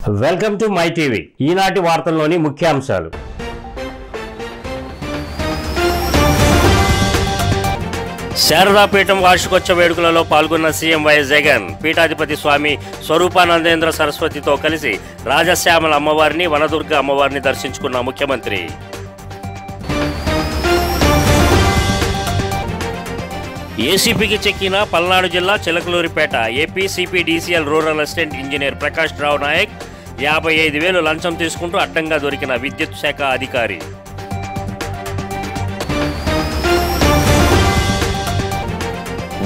Welcome to my TV. ఈనాటి వార్తల్లోని ముఖ్యాంశాలు. శారదాపీఠం వార్షికోత్సవ వేడుకలలో పాల్గొన్న సీఎం వైఎస్ జగన్ పీఠాధిపతి స్వామి స్వరూపానందేంద్ర సరస్వతితో కలిసి రాజశ్యామల అమ్మవారిని, వనదుర్గ అమ్మవారిని దర్శించుకున్న ముఖ్యమంత్రి. ఏసీపీకి చెక్కిన పల్నాడు జిల్లా Chilakaluripet AP CPDCL rural assistant engineer Prakash Rao Nayak 55,000 లంచం తీసుకుంటూ అడ్డంగా దొరికిన విద్యుత్ శాఖ అధికారి.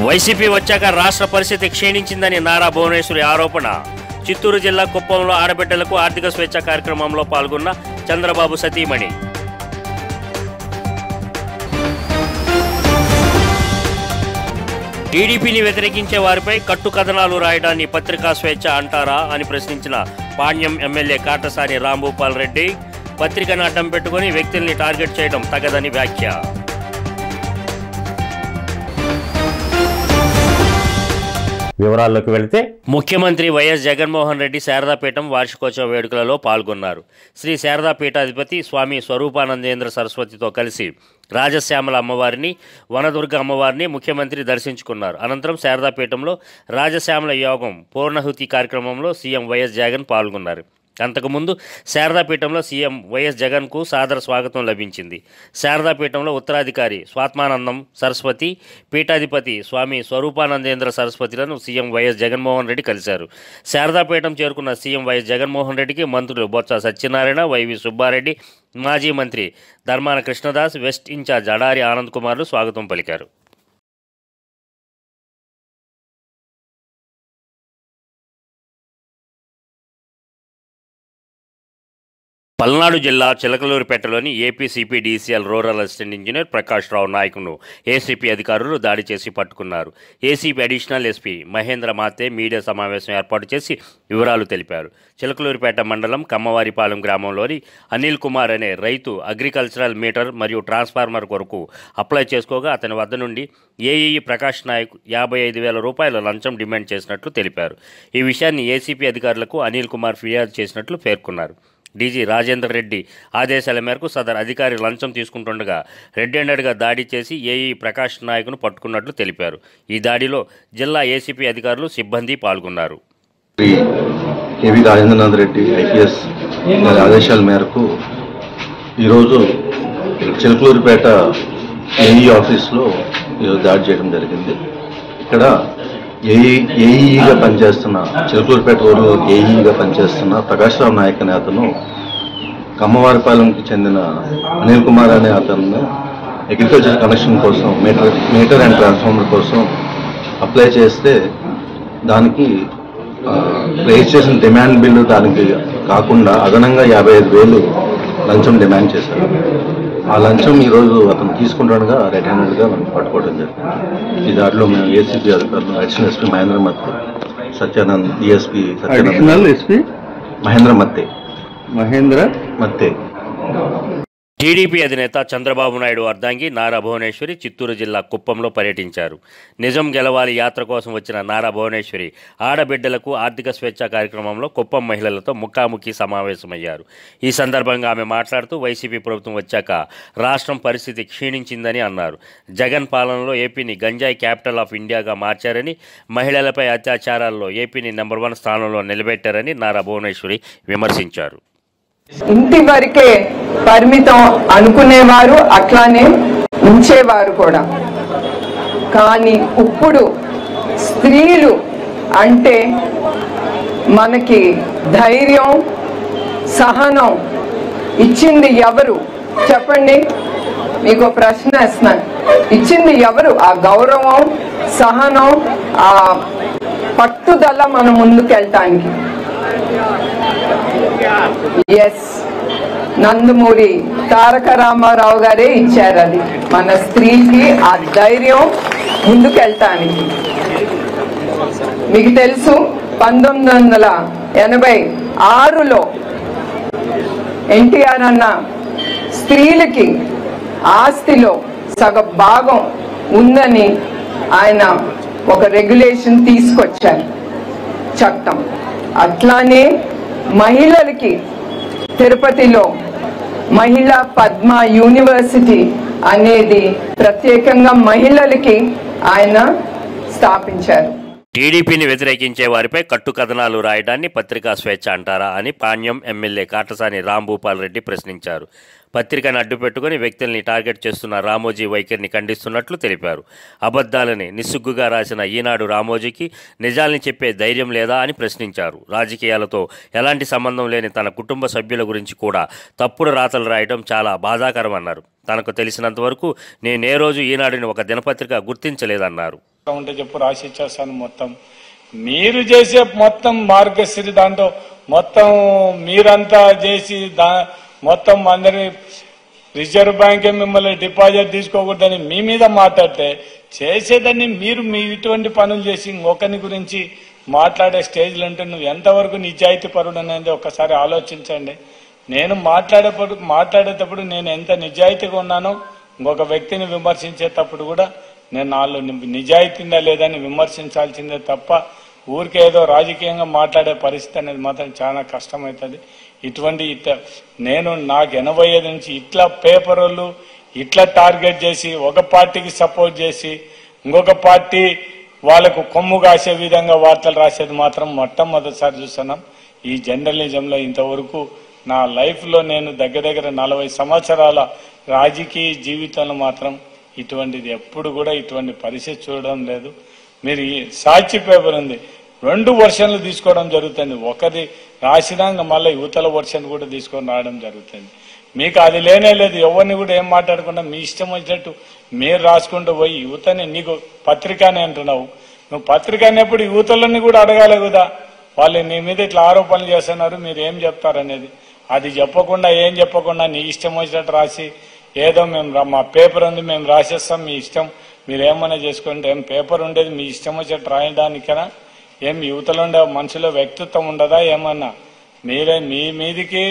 వైసీపీ వచ్చాక రాష్ట్ర పరిస్థితి క్షీణించిందని నారా భువనేశ్వరి ఆరోపణ. చిత్తూరు జిల్లా కుప్పంలో ఆడబిడ్డలకు ఆర్థిక స్వేచ్ఛ కార్యక్రమంలో పాల్గొన్న చంద్రబాబు సతీమణి. టీడీపీని వ్యతిరేకించే వారిపై కట్టుకథనాలు రాయడాన్ని పత్రికా స్వేచ్ఛ అంటారా అని ప్రశ్నించిన పాణ్యం ఎమ్మెల్యే కాటసాని రాంభూపాల్ రెడ్డి. పత్రికను అడ్డం పెట్టుకుని వ్యక్తుల్ని టార్గెట్ చేయడం తగదని వ్యాఖ్య. వివరాల్లోకి వెళితే ముఖ్యమంత్రి వైఎస్ జగన్మోహన్ రెడ్డి శారదాపీఠం వార్షికోత్సవ వేడుకలలో పాల్గొన్నారు. శ్రీ శారదా పీఠాధిపతి స్వామి స్వరూపానందేంద్ర సరస్వతితో కలిసి రాజశ్యామల అమ్మవారిని, వనదుర్గ అమ్మవారిని ముఖ్యమంత్రి దర్శించుకున్నారు. అనంతరం శారదాపీఠంలో రాజశ్యామల యోగం పూర్ణాహుతి కార్యక్రమంలో సీఎం వైఎస్ జగన్ పాల్గొన్నారు. అంతకుముందు శారదాపీఠంలో సీఎం వైఎస్ జగన్కు సాదర స్వాగతం లభించింది. శారదాపీఠంలో ఉత్తరాధికారి స్వాత్మానందం సరస్వతి, పీఠాధిపతి స్వామి స్వరూపానందేంద్ర సరస్వతిలను సీఎం వైఎస్ జగన్మోహన్ రెడ్డి కలిశారు. శారదాపీఠం చేరుకున్న సీఎం వైఎస్ జగన్మోహన్ రెడ్డికి మంత్రులు బొత్స సత్యనారాయణ, వైవి సుబ్బారెడ్డి, మాజీ మంత్రి ధర్మాన కృష్ణదాస్, వెస్ట్ ఇన్ఛార్జ్ అడారి ఆనంద్ కుమార్లు స్వాగతం పలికారు. పల్నాడు జిల్లా చిలకలూరిపేటలోని AP CPDCL rural assistant engineer Prakash Rao నాయక్ను ఏసీపీ అధికారులు దాడి చేసి పట్టుకున్నారు. ACP additional SP Mahendra Mathe media సమావేశం ఏర్పాటు చేసి వివరాలు తెలిపారు. చిలకలూరిపేట మండలం కమ్మవారిపాలెం గ్రామంలోని అనిల్ కుమార్ అనే రైతు అగ్రికల్చరల్ మీటర్ మరియు ట్రాన్స్ఫార్మర్ కొరకు అప్లై చేసుకోగా అతని వద్ద నుండి ఏఈఈ ప్రకాష్ నాయక్ 55,000 రూపాయల లంచం డిమాండ్ చేసినట్లు తెలిపారు. ఈ విషయాన్ని ఏసీపీ అధికారులకు అనిల్ కుమార్ ఫిర్యాదు చేసినట్లు పేర్కొన్నారు. డీజీ రాజేందర్ రెడ్డి ఆదేశాల మేరకు సదర్ అధికారి లంచం తీసుకుంటుండగా రెడ్ హ్యాండెడ్గా దాడి చేసి ఏఈ ప్రకాష్ నాయక్ను పట్టుకున్నట్లు తెలిపారు. ఈ దాడిలో జిల్లా ఏసీపీ అధికారులు, సిబ్బంది పాల్గొన్నారు. కేవీ రాజేంద్రనాథ్ రెడ్డి ఐపీఎస్ గారి ఆదేశాల మేరకు ఈరోజు చిలకలూరిపేట ఏఈ ఆఫీస్లో దాడి చేయడం జరిగింది. ఇక్కడ ఏఈగా పనిచేస్తున్న చిలకలూరిపేట ఊరిలో ఏఈగా పనిచేస్తున్న ప్రకాష్ రావు నాయక్ అనే అతను కమ్మవారిపాలెంకి చెందిన అనిల్ కుమార్ అనే అతను అగ్రికల్చర్ కనెక్షన్ కోసం మీటర్ అండ్ ట్రాన్స్ఫార్మర్ కోసం అప్లై చేస్తే దానికి రేజ్ చేసిన డిమాండ్ బిల్లు దానికి కాకుండా అదనంగా 55,000 లంచం డిమాండ్ చేశారు. ఆ లంచం ఈరోజు అతను తీసుకుంటాడుగా రెడ్ హ్యాండెడ్గా మనం పట్టుకోవడం జరిగింది. ఈ దాంట్లో మేము ఏసీపీ అధికారులు, అడిషనల్ ఎస్పీ మహేంద్ర మత్తే, సత్యానంద్ డిఎస్పీ సత్యానంద్, మహేంద్ర మత్తే. టీడీపీ అధినేత చంద్రబాబు నాయుడు అర్ధాంగి నారా భువనేశ్వరి చిత్తూరు జిల్లా కుప్పంలో పర్యటించారు. నిజం గెలవాలి యాత్ర కోసం వచ్చిన నారా భువనేశ్వరి ఆడబిడ్డలకు ఆర్థిక స్వేచ్ఛ కార్యక్రమంలో కుప్పం మహిళలతో ముఖాముఖి సమావేశమయ్యారు. ఈ సందర్భంగా ఆమె మాట్లాడుతూ వైసీపీ ప్రభుత్వం వచ్చాక రాష్ట్రం పరిస్థితి క్షీణించిందని అన్నారు. జగన్ పాలనలో ఏపీని గంజాయి క్యాపిటల్ ఆఫ్ ఇండియాగా మార్చారని, మహిళలపై అత్యాచారాల్లో ఏపీని నెంబర్ 1 స్థానంలో నిలబెట్టారని నారా భువనేశ్వరి విమర్శించారు. ఇంటి వరకే పరిమితం అనుకునేవారు, అట్లానే ఉంచేవారు కూడా. కానీ ఇప్పుడు స్త్రీలు అంటే మనకి ధైర్యం, సహనం ఇచ్చింది ఎవరు చెప్పండి? మీకు ప్రశ్న వేస్తున్నాను. ఇచ్చింది ఎవరు? ఆ గౌరవం, సహనం, ఆ పట్టుదల మనం ముందుకెళ్ళటానికి. ఎస్, నందమూరి తారక రామారావు గారే ఇచ్చారు అది మన స్త్రీకి, ఆ ధైర్యం ముందుకెళ్తానికి. మీకు తెలుసు 1986లో ఎన్టీఆర్ అన్న స్త్రీలకి ఆస్తిలో సగ భాగం ఉందని ఆయన ఒక రెగ్యులేషన్ తీసుకొచ్చారు, చట్టం. అట్లానే మహిళలకి తిరుపతిలో మహిళా పద్మ యూనివర్సిటీ అనేది ప్రత్యేకంగా మహిళలకి ఆయన స్థాపించారు. టీడీపీని వ్యతిరేకించే వారిపై కట్టుకథనాలు రాయడాన్ని పత్రికా స్వేచ్ఛ అంటారా అని పాణ్యం ఎమ్మెల్యే కాటసాని రాంభూపాల్ రెడ్డి ప్రశ్నించారు. పత్రికను అడ్డుపెట్టుకుని వ్యక్తుల్ని టార్గెట్ చేస్తున్న రామోజీ వైఖరిని ఖండిస్తున్నట్లు తెలిపారు. అబద్ధాలని నిస్సిగ్గుగా రాసిన ఈనాడు రామోజీకి నిజాల్ని చెప్పే ధైర్యం లేదా అని ప్రశ్నించారు. రాజకీయాలతో ఎలాంటి సంబంధం లేని తన కుటుంబ సభ్యుల గురించి కూడా తప్పుడు రాతలు రాయడం చాలా బాధాకరమన్నారు. తనకు తెలిసినంత వరకు నేనే రోజు ఈనాడుని ఒక దినపత్రిక గుర్తించలేదన్నారు. ఉంటే చెప్పు రాసి ఇచ్చేస్తాను. మొత్తం మీరు చేసే మొత్తం మార్గశ్రీ దాంట్లో మొత్తం మీరంతా చేసి మొత్తం అందరినీ రిజర్వ్ బ్యాంకే మిమ్మల్ని డిపాజిట్ తీసుకోకూడదని మీ మీద మాట్లాడితే చేసేదాన్ని మీరు మీ ఇటువంటి పనులు చేసి ఇంకొకరి గురించి మాట్లాడే స్టేజ్లు ఉంటే నువ్వు ఎంతవరకు నిజాయితీ పరుడు అనేది ఒక్కసారి ఆలోచించండి. నేను మాట్లాడేటప్పుడు నేను ఎంత నిజాయితీగా ఉన్నానో ఇంకొక వ్యక్తిని విమర్శించేటప్పుడు కూడా నేను నాలో నిజాయితీందా లేదని విమర్శించాల్సిందే తప్ప ఊరికే ఏదో రాజకీయంగా మాట్లాడే పరిస్థితి అనేది మాత్రం చాలా కష్టమవుతుంది. ఇటువంటి నేను నాకు 85 నుంచి ఇట్లా పేపర్ వాళ్ళు ఇట్లా టార్గెట్ చేసి ఒక పార్టీకి సపోర్ట్ చేసి ఇంకొక పార్టీ వాళ్ళకు కొమ్ము కాసే విధంగా వార్తలు రాసేది మాత్రం మొట్టమొదటిసారి చూస్తున్నాం. ఈ జర్నలిజంలో ఇంతవరకు నా లైఫ్లో నేను దగ్గర 40 సంవత్సరాల రాజకీయ జీవితంలో మాత్రం ఇటువంటిది ఎప్పుడు కూడా ఇటువంటి పరిస్థితి చూడడం లేదు. మీరు సాక్షి పేపర్ ఉంది 2 వర్షన్లు తీసుకోవడం జరుగుతుంది. ఒకటి రాసినాక మళ్ళీ యువతల వర్షన్ కూడా తీసుకొని రావడం జరుగుతుంది. మీకు అది లేనే లేదు. ఎవరిని కూడా ఏం మాట్లాడకుండా మీ ఇష్టం వచ్చినట్టు మీరు రాసుకుంటూ పోయి యువతని నీకు పత్రికనే అంటున్నావు. నువ్వు పత్రిక అనేప్పుడు యువతలని కూడా అడగాలి కదా. వాళ్ళు నీ మీద ఇట్లా ఆరోపణలు చేస్తున్నారు, మీరు ఏం చెప్తారనేది. అది చెప్పకుండా ఏం చెప్పకుండా నీ ఇష్టం వచ్చినట్టు రాసి ఏదో మేము మా పేపర్ ఉంది మేము రాసేస్తాం మీ ఇష్టం మీరు ఏమన్నా చేసుకుంటే ఏం పేపర్ ఉండేది మీ ఇష్టం వచ్చేట్టు రాయడానికైనా ఏం యువతలో ఉండే మనుషుల వ్యక్తిత్వం ఉండదా ఏమన్నా? మీరే మీ మీదికి.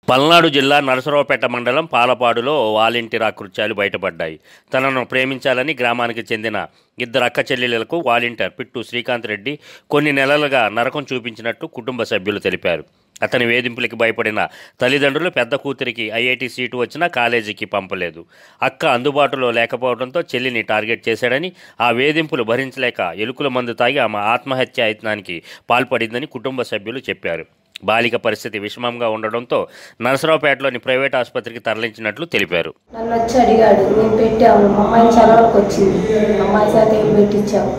పల్నాడు జిల్లా నరసరావుపేట మండలం పాలపాడులో వాలంటీర్ ఆకృత్యాలు బయటపడ్డాయి. తనను ప్రేమించాలని గ్రామానికి చెందిన 2 అక్క చెల్లెళ్లకు వాలంటీర్ పిట్టు శ్రీకాంత్ రెడ్డి కొన్ని నెలలుగా నరకం చూపించినట్టు కుటుంబ సభ్యులు తెలిపారు. అతని వేధింపులకి భయపడిన తల్లిదండ్రులు పెద్ద కూతురికి ఐఐటి సీటు వచ్చినా కాలేజీకి పంపలేదు. అక్క అందుబాటులో లేకపోవడంతో చెల్లిని టార్గెట్ చేశాడని, ఆ వేధింపులు భరించలేక ఎలుకల మందు తాగి ఆమె ఆత్మహత్య యత్నానికి పాల్పడిందని కుటుంబ సభ్యులు చెప్పారు. బాలిక పరిస్థితి విషమంగా ఉండడంతో నరసరావుపేటలోని ప్రైవేట్ ఆసుపత్రికి తరలించినట్లు తెలిపారు. నన్ను వచ్చి అడిగాడు, మేము పెట్టాము అమ్మాయి చదవడానికి వచ్చింది, అమ్మాయి చేత ఏం పెట్టించాము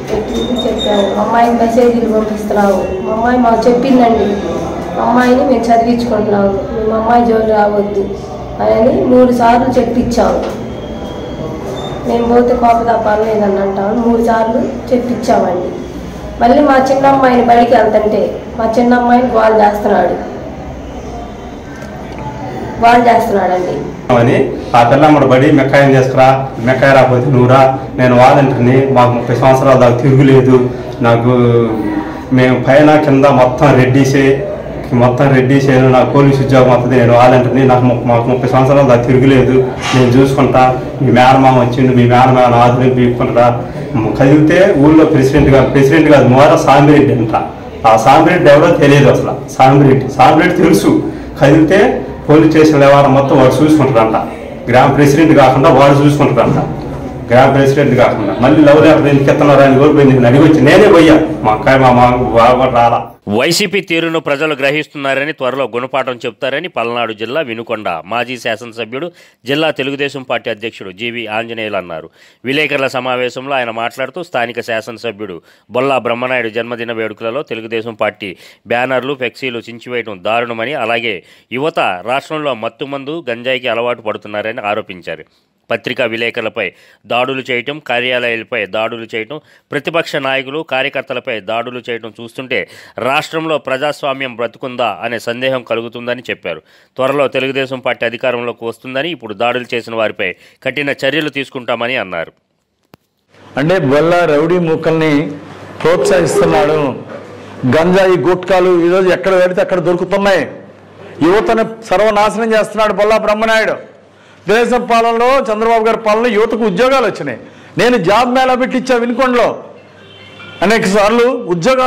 పెట్టింది చెప్పాము, అమ్మాయికి మెసేజ్లు పంపిస్తున్నాము, మా అమ్మాయి మాకు చెప్పిందండి అమ్మాయిని మేము చదివించుకుంటున్నాము, మేము అమ్మాయి జోలి రావద్దు అని 3 సార్లు చెప్పించాము. మేము పోతే కోపదా పర్లేదని అంటాము 3 సార్లు చెప్పించామండి. మళ్ళీ మా చిన్న అమ్మాయిని బడికి వెళ్తుంటే మా చిన్న అమ్మాయిని గోల్ చేస్తున్నాడండి. అని ఆ పిల్లమ్మడు బడి మెక్కాయం చేసుకురా, మెక్కాయ రాకపోతే నువ్వురా, నేను వాలంటీర్ని, మాకు 30 సంవత్సరాల దాకా తిరుగులేదు, నాకు మేము పైన కింద మొత్తం రెడ్డిసే నాకు పోలీసు ఉద్యోగం వస్తుంది, నేను వాలంటీర్ని, మాకు 30 సంవత్సరాల దాకా తిరుగులేదు, నేను చూసుకుంటా, మీ మేనమామ వచ్చిండు, మీ మేనమామ ఆదుని పీక్కుంటారా, కదిలితే ఊళ్ళో ప్రెసిడెంట్ కాదు మోరా సాంబిరెడ్డి అంట. ఆ సాంబిరెడ్డి ఎవరో తెలియదు అసలు. సాంబిరెడ్డి తెలుసు, కదిలితే పోలీస్ స్టేషన్ వ్యవహారం మొత్తం వాడు చూసుకుంటారంట. గ్రామ ప్రెసిడెంట్ కాకుండా వాడు చూసుకుంటారంట. గ్రామ ప్రెసిడెంట్ కాకుండా మళ్ళీ లవ్ లెటర్ ఎందుకు ఎత్తున్నారు అని కోల్పోయింది అడిగి వచ్చి నేనే పోయా, మా అక్కాయ మా రాలా. వైసీపీ తీరును ప్రజలు గ్రహిస్తున్నారని, త్వరలో గుణపాఠం చెబుతారని పల్నాడు జిల్లా వినుకొండ మాజీ శాసనసభ్యుడు, జిల్లా తెలుగుదేశం పార్టీ అధ్యక్షుడు జీవి ఆంజనేయులు అన్నారు. విలేకరుల సమావేశంలో ఆయన మాట్లాడుతూ స్థానిక శాసనసభ్యుడు బొల్లా బ్రహ్మనాయుడు జన్మదిన వేడుకలలో తెలుగుదేశం పార్టీ బ్యానర్లు, ఫ్లెక్సీలు చించివేయడం దారుణమని, అలాగే యువత రాష్ట్రంలో మత్తుమందు, గంజాయికి అలవాటు పడుతున్నారని ఆరోపించారు. పత్రికా విలేకరులపై దాడులు చేయటం, కార్యాలయాలపై దాడులు చేయటం, ప్రతిపక్ష నాయకులు, కార్యకర్తలపై దాడులు చేయటం చూస్తుంటే రాష్ట్రంలో ప్రజాస్వామ్యం బ్రతుకుందా అనే సందేహం కలుగుతుందని చెప్పారు. త్వరలో తెలుగుదేశం పార్టీ అధికారంలోకి వస్తుందని, ఇప్పుడు దాడులు చేసిన వారిపై కఠిన చర్యలు తీసుకుంటామని అన్నారు. అంటే బొల్ల రౌడీ మూకల్ని ప్రోత్సహిస్తున్నాడు. గంజాయి గుట్కాలు ఈరోజు ఎక్కడ పెడితే అక్కడ దొరుకుతున్నాయి. యువతను సర్వనాశనం చేస్తున్నాడు బొల్లా బ్రహ్మనాయుడు. దేశం పాలనలో చంద్రబాబు గారి పాలనలో యువతకు ఉద్యోగాలు వచ్చినాయి. నేను జాబ్ మేళా పెట్టించా వినుకొండలో. అనేక సార్లు ఉద్యోగ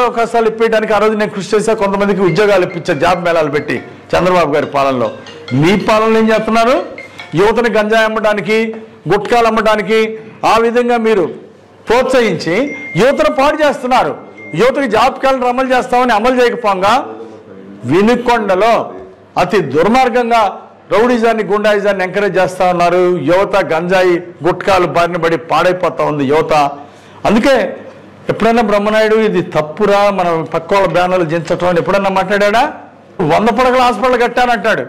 అవకాశాలు ఇప్పించడానికి ఆ రోజు నేను కృషి చేశా. కొంతమందికి ఉద్యోగాలు ఇప్పించా, జాబ్ మేళాలు పెట్టి చంద్రబాబు గారి పాలనలో. మీ పాలనలో ఏం చేస్తున్నారు? యువతని గంజాయి అమ్మడానికి, గుట్కాలు అమ్మడానికి ఆ విధంగా మీరు ప్రోత్సహించి యువతను పాడు చేస్తున్నారు. యువతకి జాబ్ క్యాలెండర్ అమలు చేస్తామని అమలు చేయకపోగా వినుకొండలో అతి దుర్మార్గంగా రౌడీజాన్ని, గుండాయిజాన్ని ఎంకరేజ్ చేస్తా ఉన్నారు. యువత గంజాయి గుట్కాలు బారిన పడి పాడైపోతా ఉంది యువత. అందుకే ఎప్పుడైనా బ్రహ్మనాయుడు ఇది తప్పురా, మనం పక్క వాళ్ళ బ్యానర్లు దించటం అని ఎప్పుడన్నా మాట్లాడా? 100 పడకల హాస్పిటల్ కట్టానంటాడు.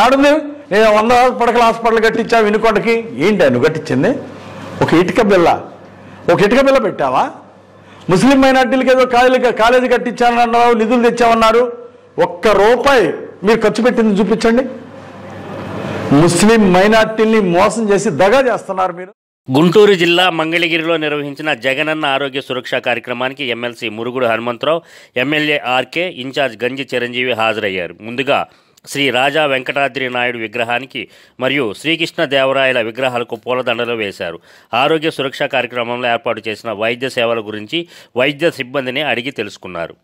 ఏడుంది? నేను 100 పడకల హాస్పిటల్ కట్టించా వినుకొండకి. ఏంటి నువ్వు కట్టించింది? ఒక ఇటుక బిల్ల పెట్టావా? ముస్లిం మైనార్టీలకి ఏదో కాలేజీ కట్టించానన్నారు, నిధులు తెచ్చామన్నారు. ₹1 మీరు ఖర్చు పెట్టింది చూపించండి. ముస్లిం మైనార్టీల్ని మోసం చేసి దగా చేస్తున్నారు మీరు. గుంటూరు జిల్లా మంగళగిరిలో నిర్వహించిన జగనన్న ఆరోగ్య సురక్ష కార్యక్రమానికి MLC Murugudu Hanumantharao, MLA RK, in charge Ganji Chiranjeevi హాజరయ్యారు. ముందుగా శ్రీ రాజా వెంకటాద్రి నాయుడు విగ్రహానికి మరియు శ్రీకృష్ణదేవరాయల విగ్రహాలకు పూలదండలు వేశారు. ఆరోగ్య సురక్ష కార్యక్రమంలో ఏర్పాటు చేసిన వైద్య సేవల గురించి వైద్య సిబ్బందిని అడిగి తెలుసుకున్నారు.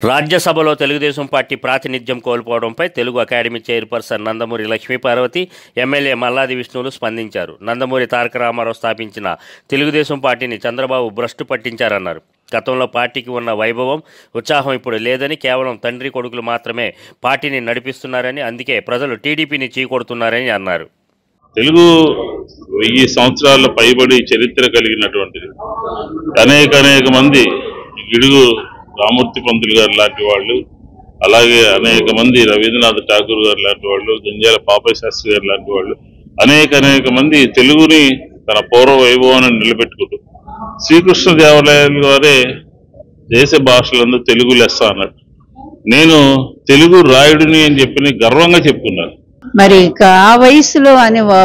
రాజ్యసభలో తెలుగుదేశం పార్టీ ప్రాతినిధ్యం కోల్పోవడంపై Telugu academy chairperson Nandamuri Lakshmi Parvathi, MLA Malladi విష్ణువులు స్పందించారు. నందమూరి తారక రామారావు స్థాపించిన తెలుగుదేశం పార్టీని చంద్రబాబు భ్రష్టు పట్టించారన్నారు. గతంలో పార్టీకి ఉన్న వైభవం, ఉత్సాహం ఇప్పుడు లేదని, కేవలం తండ్రి కొడుకులు మాత్రమే పార్టీని నడిపిస్తున్నారని, అందుకే ప్రజలు టీడీపీని చీకొడుతున్నారని అన్నారు. తెలుగు 1000 సంవత్సరాల పైబడి చరిత్ర కలిగినటువంటిది. అనేక మంది గిడుగు రామూర్తి పంతులు గారు లాంటి వాళ్ళు, అలాగే అనేక మంది రవీంద్రనాథ్ ఠాగూర్ గారు లాంటి వాళ్ళు, జంజాల పాపయ్య శాస్త్రి గారు లాంటి వాళ్ళు, అనేక మంది తెలుగుని తన పూర్వ వైభవాన్ని నిలబెట్టుకుంటూ, శ్రీకృష్ణదేవరాయలు గారే దేశ భాషలందు తెలుగు లెస్స అన్నట్టు. నేను తెలుగు రాయుడిని అని చెప్పి గర్వంగా చెప్పుకున్నాను. మరి ఆ వయసులో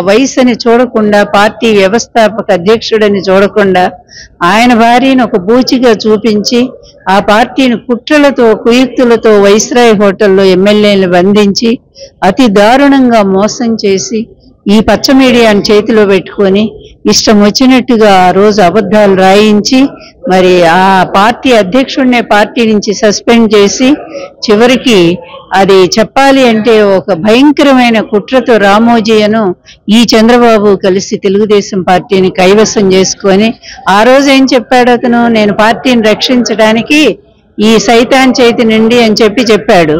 వయసుని చూడకుండా, పార్టీ వ్యవస్థాపక అధ్యక్షుడని చూడకుండా ఆయన భార్యను ఒక బూచిగా చూపించి ఆ పార్టీని కుట్రలతో, కుయుక్తులతో వైస్రాయ్ హోటల్లో ఎమ్మెల్యేలను బంధించి అతి దారుణంగా మోసం చేసి ఈ పచ్చ మీడియాని చేతిలో పెట్టుకొని ఇష్టం వచ్చినట్టుగా ఆ రోజు అబద్ధాలు రాయించి మరి ఆ పార్టీ అధ్యక్షుడినే పార్టీ నుంచి సస్పెండ్ చేసి చివరికి అది చెప్పాలి అంటే ఒక భయంకరమైన కుట్రతో రామోజీయను ఈ చంద్రబాబు కలిసి తెలుగుదేశం పార్టీని కైవసం చేసుకొని ఆ రోజు ఏం చెప్పాడు అతను? నేను పార్టీని రక్షించడానికి ఈ సైతాన్ చేతి నుండి అని చెప్పాడు.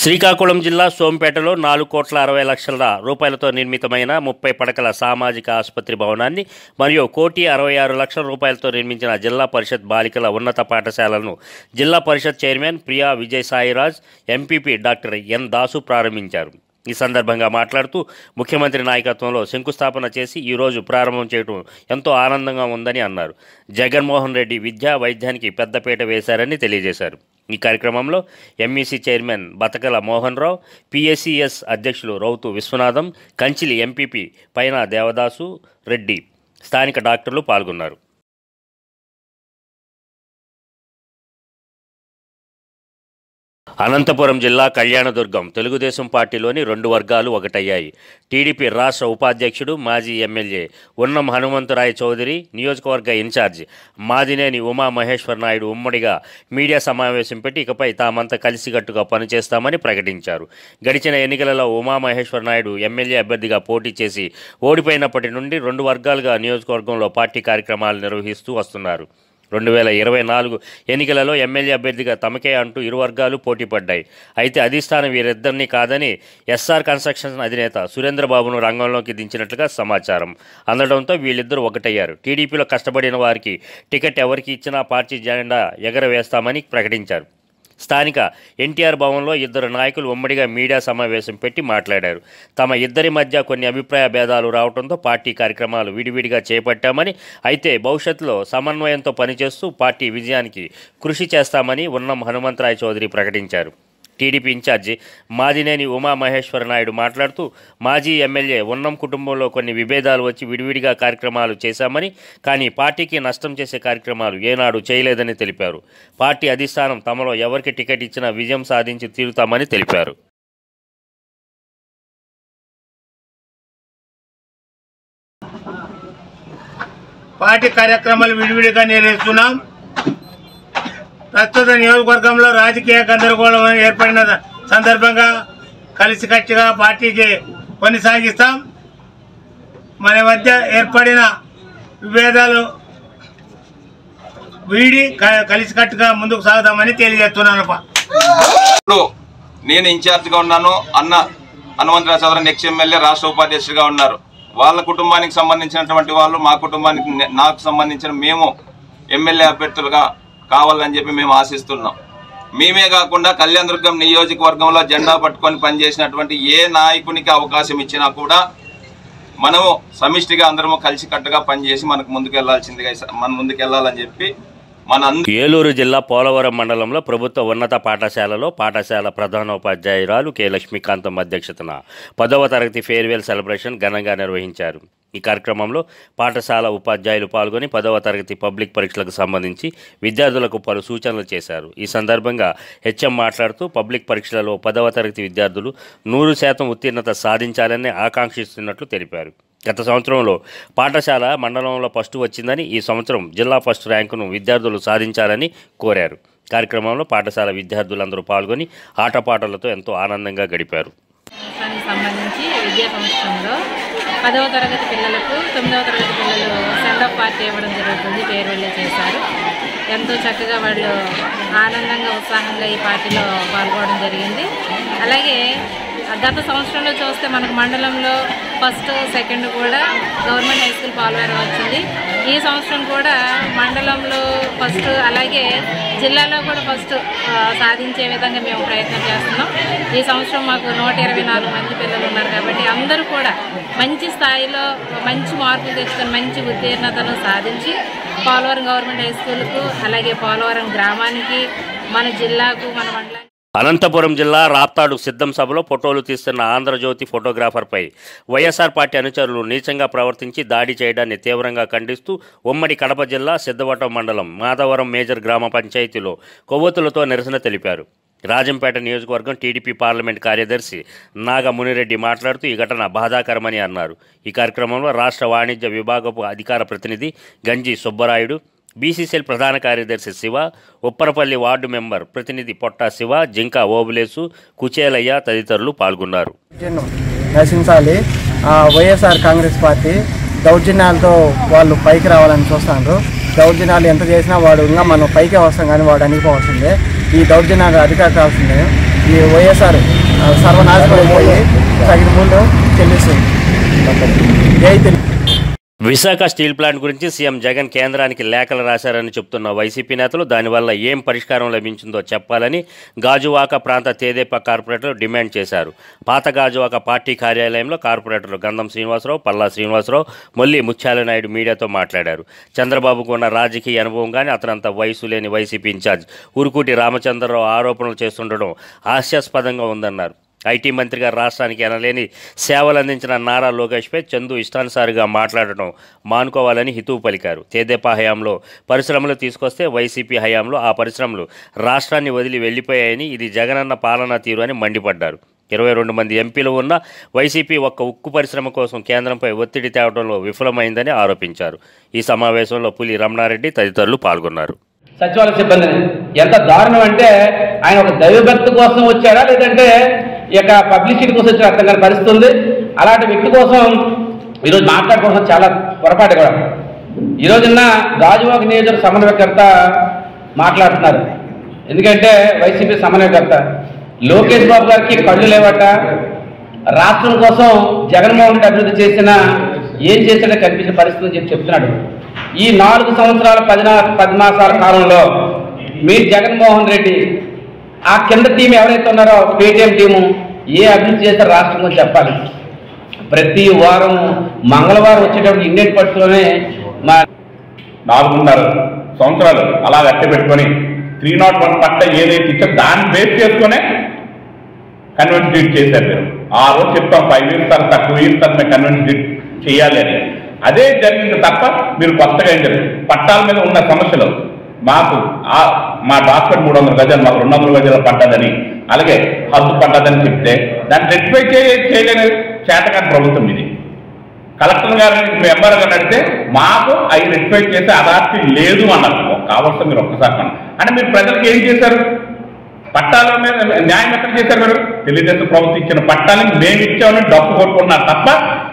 శ్రీకాకుళం జిల్లా సోంపేటలో 4,60,00,000 రూపాయలతో నిర్మితమైన 30 పడకల సామాజిక ఆసుపత్రి భవనాన్ని మరియు ₹1,66,00,000 నిర్మించిన జిల్లా పరిషత్ బాలికల ఉన్నత పాఠశాలను Zilla Parishad chairman Priya Vijayasairaj, MPP doctor N Dasu ప్రారంభించారు. ఈ సందర్భంగా మాట్లాడుతూ ముఖ్యమంత్రి నాయకత్వంలో శంకుస్థాపన చేసి ఈరోజు ప్రారంభం చేయడం ఎంతో ఆనందంగా ఉందని అన్నారు. జగన్మోహన్ రెడ్డి విద్యా వైద్యానికి పెద్దపీట వేశారని తెలియజేశారు. ఈ కార్యక్రమంలో MEC chairman బతకల Mohan Rao, PSCS అధ్యక్షులు రౌతు విశ్వనాథం, కంచిలి ఎంపీపీ పైన దేవదాసు రెడ్డి, స్థానిక డాక్టర్లు పాల్గొన్నారు. అనంతపురం జిల్లా కళ్యాణదుర్గం తెలుగుదేశం పార్టీలోని 2 వర్గాలు ఒకటయ్యాయి. టీడీపీ రాష్ట్ర ఉపాధ్యక్షుడు, మాజీ ఎమ్మెల్యే ఉన్నం హనుమంతరాయ చౌదరి, నియోజకవర్గ ఇన్ఛార్జి మాదినేని ఉమామహేశ్వర నాయుడు ఉమ్మడిగా మీడియా సమావేశం పెట్టి ఇకపై తామంతా కలిసికట్టుగా పనిచేస్తామని ప్రకటించారు. గడిచిన ఎన్నికలలో ఉమామహేశ్వర నాయుడు ఎమ్మెల్యే అభ్యర్థిగా పోటీ చేసి ఓడిపోయినప్పటి నుండి 2 వర్గాలుగా నియోజకవర్గంలో పార్టీ కార్యక్రమాలు నిర్వహిస్తూ వస్తున్నారు. 2024 ఎన్నికలలో ఎమ్మెల్యే అభ్యర్థిగా తమకే అంటూ 2 వర్గాలు పోటీపడ్డాయి. అయితే అధిష్టానం వీరిద్దరినీ కాదని ఎస్ఆర్ కన్స్ట్రక్షన్స్ అధినేత సురేంద్రబాబును రంగంలోకి దించినట్లుగా సమాచారం అందడంతో వీళ్ళిద్దరూ ఒకటయ్యారు. టీడీపీలో కష్టపడిన వారికి టికెట్ ఎవరికి ఇచ్చినా పార్టీ జెండా ఎగరవేస్తామని ప్రకటించారు. స్థానిక ఎన్టీఆర్ భవన్లో 2 నాయకులు ఉమ్మడిగా మీడియా సమావేశం పెట్టి మాట్లాడారు. తమ ఇద్దరి మధ్య కొన్ని అభిప్రాయ భేదాలు రావడంతో పార్టీ కార్యక్రమాలు విడివిడిగా చేపట్టామని, అయితే భవిష్యత్తులో సమన్వయంతో పనిచేస్తూ పార్టీ విజయానికి కృషి చేస్తామని ఉన్నం హనుమంతరాయ చౌదరి ప్రకటించారు. టీడీపీ ఇన్ఛార్జి మాదినేని ఉమామహేశ్వర నాయుడు మాట్లాడుతూ మాజీ ఎమ్మెల్యే ఉన్నం కుటుంబంలో కొన్ని విభేదాలు వచ్చి విడివిడిగా కార్యక్రమాలు చేశామని, కానీ పార్టీకి నష్టం చేసే కార్యక్రమాలు ఏనాడు చేయలేదని తెలిపారు. పార్టీ అధిష్టానం తమలో ఎవరికి టికెట్ ఇచ్చినా విజయం సాధించి తీరుతామని తెలిపారు. పార్టీ కార్యక్రమాలు విడివిడిగా నిర్వహిస్తున్నాం. ప్రస్తుత నియోజకవర్గంలో రాజకీయ గందరగోళం ఏర్పడిన సందర్భంగా కలిసికట్టుగా పార్టీకి కొనసాగిస్తాం. మన మధ్య ఏర్పడిన విభేదాలు వీడి కలిసికట్టుగా ముందుకు సాగుదామని తెలియజేస్తున్నాను. ఇప్పుడు నేను ఇన్ఛార్జిగా ఉన్నాను, హనుమంతరావు చౌదరి నెక్స్ట్ ఎమ్మెల్యే రాష్ట్ర ఉపాధ్యక్షుడిగా ఉన్నారు. వాళ్ళ కుటుంబానికి సంబంధించినటువంటి వాళ్ళు, మా కుటుంబానికి నాకు సంబంధించిన మేము ఎమ్మెల్యే అభ్యర్థులుగా కావాలని చెప్పి మేము ఆశిస్తున్నాం. మేమే కాకుండా కళ్యాణదుర్గం నియోజకవర్గంలో జెండా పట్టుకొని పనిచేసినటువంటి ఏ నాయకునికి అవకాశం ఇచ్చినా కూడా మనము సమిష్టిగా అందరము కలిసికట్టుగా పనిచేసి మనకు ముందుకెళ్లాలని చెప్పి ఏలూరు జిల్లా పోలవరం మండలంలో ప్రభుత్వ ఉన్నత పాఠశాలలో పాఠశాల ప్రధానోపాధ్యాయురాలు కె లక్ష్మీకాంతం అధ్యక్షతన 10వ తరగతి ఫేర్వెల్ సెలబ్రేషన్ ఘనంగా నిర్వహించారు. ఈ కార్యక్రమంలో పాఠశాల ఉపాధ్యాయులు పాల్గొని 10వ తరగతి పబ్లిక్ పరీక్షలకు సంబంధించి విద్యార్థులకు పలు సూచనలు చేశారు. ఈ సందర్భంగా హెచ్ఎం మాట్లాడుతూ పబ్లిక్ పరీక్షలలో 10వ తరగతి విద్యార్థులు 100% ఉత్తీర్ణత సాధించాలని ఆకాంక్షిస్తున్నట్లు తెలిపారు. గత సంవత్సరంలో పాఠశాల మండలంలో ఫస్ట్ వచ్చిందని, ఈ సంవత్సరం జిల్లా ఫస్ట్ ర్యాంకును విద్యార్థులు సాధించాలని కోరారు. కార్యక్రమంలో పాఠశాల విద్యార్థులందరూ పాల్గొని ఆటపాటలతో ఎంతో ఆనందంగా గడిపారు. సంబంధించి విద్యా సంవత్సరంలో 10వ తరగతి పిల్లలకు 9వ తరగతి పిల్లలు సెండ్-ఆఫ్ పార్టీ ఇవ్వడం జరుగుతుంది. ఫేర్వెల్ చేశారు. ఎంతో చక్కగా వాళ్ళు ఆనందంగా ఉత్సాహంగా ఈ పార్టీలో పాల్గొనడం జరిగింది. అలాగే గత సంవత్సరంలో చూస్తే మనకు మండలంలో ఫస్ట్ సెకండ్ కూడా గవర్నమెంట్ హై స్కూల్ పోలవరం వచ్చింది. ఈ సంవత్సరం కూడా మండలంలో ఫస్ట్, అలాగే జిల్లాలో కూడా ఫస్ట్ సాధించే విధంగా మేము ప్రయత్నం చేస్తున్నాం. ఈ సంవత్సరం మాకు 124 మంది పిల్లలు ఉన్నారు కాబట్టి అందరూ కూడా మంచి స్థాయిలో మంచి మార్కులు తెచ్చుకొని మంచి ఉత్తీర్ణతను సాధించి పోలవరం గవర్నమెంట్ హై స్కూల్కు, అలాగే పోలవరం గ్రామానికి, మన జిల్లాకు, మన మండలానికి. అనంతపురం జిల్లా రాప్తాడు సిద్ధం సభలో ఫోటోలు తీస్తున్న ఆంధ్రజ్యోతి ఫోటోగ్రాఫర్పై వైఎస్ఆర్ పార్టీ అనుచరులు నీచంగా ప్రవర్తించి దాడి చేయడాన్ని తీవ్రంగా ఖండిస్తూ ఉమ్మడి కడప జిల్లా సిద్ధవటం మండలం మాధవరం మేజర్ గ్రామ పంచాయతీలో కొవ్వొత్తులతో నిరసన తెలిపారు. రాజంపేట నియోజకవర్గం టీడీపీ పార్లమెంట్ కార్యదర్శి నాగ మునిరెడ్డి మాట్లాడుతూ ఈ ఘటన బాధాకరమని అన్నారు. ఈ కార్యక్రమంలో రాష్ట్ర వాణిజ్య విభాగపు అధికార ప్రతినిధి గంజి సుబ్బరాయుడు, బీసీసీఎల్ ప్రధాన కార్యదర్శి శివ, ఉప్పరపల్లి వార్డు మెంబర్ ప్రతినిధి పొట్టా శివ, జింకా ఓబులేసు, కుచేలయ్య తదితరులు పాల్గొన్నారు. నశించాలి. వైఎస్ఆర్ కాంగ్రెస్ పార్టీ దౌర్జన్యాలతో వాళ్ళు పైకి రావాలని చూస్తున్నారు. దౌర్జన్యాలు ఎంత చేసినా వాడు ఇంకా మనం పైకే వస్తాం కానీ వాడు అణిగిపోవాల్సిందే. ఈ దౌర్జన్యాలు అధికారాల్సిందే. ఈ వైఎస్ఆర్ సర్వనాశనం అయిపోయి తగిన మూల్యం చెల్లిస్తుంది. విశాఖ స్టీల్ ప్లాంట్ గురించి సీఎం జగన్ కేంద్రానికి లేఖలు రాశారని చెప్తున్న వైసీపీ నేతలు దానివల్ల ఏం పరిష్కారం లభించిందో చెప్పాలని గాజువాక ప్రాంత తెదేపా కార్పొరేటర్లు డిమాండ్ చేశారు. పాత గాజువాక పార్టీ కార్యాలయంలో కార్పొరేటర్లు గంధం శ్రీనివాసరావు, పల్లా శ్రీనివాసరావు, మొల్లి ముత్యాలనాయుడు మీడియాతో మాట్లాడారు. చంద్రబాబుకు ఉన్న రాజకీయ అనుభవం కానీ అతనంత వయసు లేని వైసీపీ ఇన్ఛార్జ్ ఉరుకూటి రామచంద్రరావు ఆరోపణలు చేస్తుండడం హాస్యాస్పదంగా ఉందన్నారు. ఐటీ మంత్రిగా రాష్ట్రానికి ఎనలేని సేవలు అందించిన నారా లోకేష్పై చందు ఇష్టానుసారిగా మాట్లాడటం మానుకోవాలని హితవు పలికారు. తెదేపా హయాంలో పరిశ్రమలు తీసుకొస్తే వైసీపీ హయాంలో ఆ పరిశ్రమలు రాష్ట్రాన్ని వదిలి వెళ్లిపోయాయని, ఇది జగనన్న పాలనా తీరు అని మండిపడ్డారు. 22 మంది ఎంపీలు ఉన్న వైసీపీ ఒక్క ఉక్కు పరిశ్రమ కోసం కేంద్రంపై ఒత్తిడి తేవడంలో విఫలమైందని ఆరోపించారు. ఈ సమావేశంలో పులి రమణారెడ్డి తదితరులు పాల్గొన్నారు. సచివాలయ సిబ్బందిని ఎంత దారుణం అంటే ఆయన ఒక దైవభక్తి కోసం వచ్చారా లేదంటే ఇక పబ్లిసిటీ కోసం వచ్చి అర్థం కాని పరిస్థితి ఉంది. అలాంటి వ్యక్తి కోసం ఈరోజు మాట్లాడుకోవడం చాలా పొరపాటు కూడా. ఈరోజున్న గాజువాక నియోజకవర్గ సమన్వయకర్త మాట్లాడుతున్నారు. ఎందుకంటే వైసీపీ సమన్వయకర్త లోకేష్ బాబు గారికి కళ్ళు లేవట, రాష్ట్రం కోసం జగన్మోహన్ రెడ్డి అభివృద్ధి చేసినా ఏం చేసినా కనిపించిన పరిస్థితి అని చెప్తున్నాడు. ఈ 4 సంవత్సరాల 10 మాసాల కాలంలో మీరు జగన్మోహన్ రెడ్డి ఆ కింద టీం ఎవరైతే ఉన్నారో పేటీఎం టీము ఏ అభివృద్ధి చేశారో రాష్ట్రం గురించి చెప్పాలి. ప్రతి వారం మంగళవారం వచ్చేటప్పుడు ఇండియన్ పట్టులోనే మా 4.5 సంవత్సరాలు అలా అట్టే పెట్టుకొని 301 పట్ట ఏదైతే ఇచ్చో దాన్ని బేస్ చేసుకునే కన్వెన్స్ డీట్ చేశారు. మీరు ఆ రోజు చెప్తాం 5 years తర్వాత 2 years తర్వాత మేము కన్వెన్స్ డీట్ చేయాలి అని. అదే జరిగింది తప్ప మీరు కొత్తగా ఏం జరిగింది పట్టాల మీద ఉన్న సమస్యలు మాకు మా డాక్టర్ 300 గజాలు మాకు 200 గజాలు పడ్డదని, అలాగే హద్దు పడ్డదని చెప్తే దాన్ని రెక్టిఫై చేయలేని చేతకాని ప్రభుత్వం ఇది. కలెక్టర్ గారిని ఎంఆర్ గారిని అడిగితే మాకు అవి రెక్టిఫై చేసే అథారిటీ లేదు అన్నారు. కావాల్సిన మీరు ఒక్కసారి అంటే మీరు ప్రజలకు ఏం చేశారు? పట్టాల మీద న్యాయం ఎక్కడ చేశారు? మీరు తెలుగుదేశం ప్రభుత్వం ఇచ్చిన పట్టాలని మేము ఇచ్చామని డబ్బు కొట్టుకున్నారు తప్ప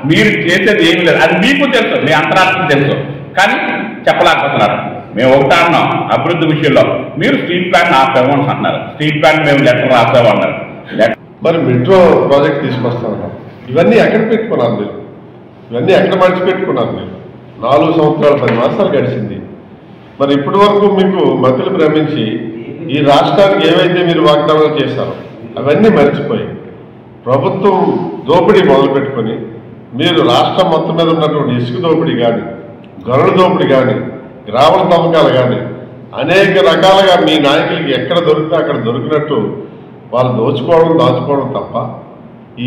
మీరు చేసేది ఏమి లేదు. అది మీకు తెలుసు, మీ అంతరాత్మ తెలుసు, కానీ చెప్పలేకపోతున్నారు. మేము ఒకటే అన్నాం, అభివృద్ధి విషయంలో మీరు స్ట్రీట్ ప్లాన్ ఆపేమని అంటున్నారు. స్ట్రీట్ ప్లాన్ మేము లెటర్ రాసామన్నారు. మరి మెట్రో ప్రాజెక్ట్ తీసుకొస్తామన్నారు. ఇవన్నీ ఎక్కడ పెట్టుకున్నారు మీరు? ఇవన్నీ ఎక్కడ మర్చిపెట్టుకున్నారు మీరు? 4 సంవత్సరాలు 10 మాసాలు గడిచింది. మరి ఇప్పటి వరకు మీకు మతులు భ్రమించి ఈ రాష్ట్రానికి ఏవైతే మీరు వాగ్దానాలు చేశారో అవన్నీ మర్చిపోయి ప్రభుత్వం దోపిడీ మొదలుపెట్టుకొని మీరు రాష్ట్రం మొత్తం మీద ఉన్నటువంటి ఇసుక దోపిడీ కానీ, గనుల దోపిడీ కానీ, గ్రామాల తవ్వకాలు కానీ అనేక రకాలుగా మీ నాయకులకి ఎక్కడ దొరికితే అక్కడ దొరికినట్టు వాళ్ళు దోచుకోవడం దాచుకోవడం తప్ప